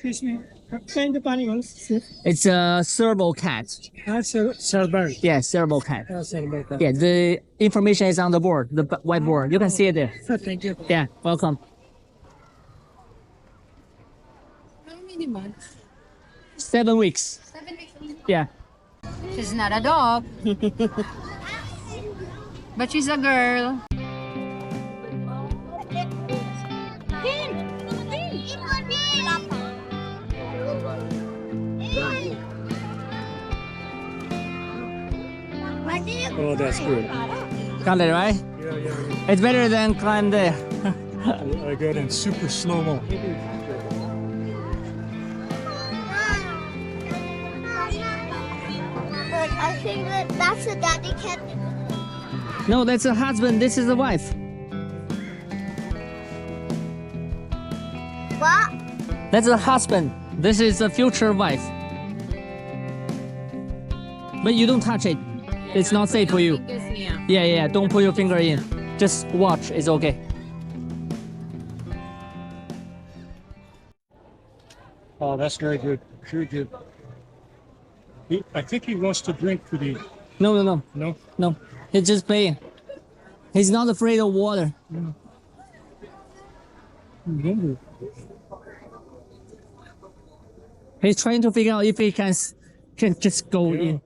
Excuse me. What kind of animals? It's a cerebral cat. Cerebral. Yeah, cerebral cat. Cerebral. Yeah, the information is on the board, the whiteboard. You can see it there. Thank you. Yeah, welcome. How many months? 7 weeks. 7 weeks. Yeah. She's not a dog. But she's a girl. Oh, that's good. Got it, right? Yeah. It's better than climb there. I got in super slow-mo. I think that's a daddy cat. No, that's a husband. This is a wife. What? That's a husband. This is a future wife. But you don't touch it. It's not safe for you. Yeah. Don't put your finger in. Just watch. It's okay. Oh, that's very good. Very good. I think he wants to drink today. No. No? He's just playing. He's not afraid of water. Mm-hmm. He's trying to figure out if he can just go in.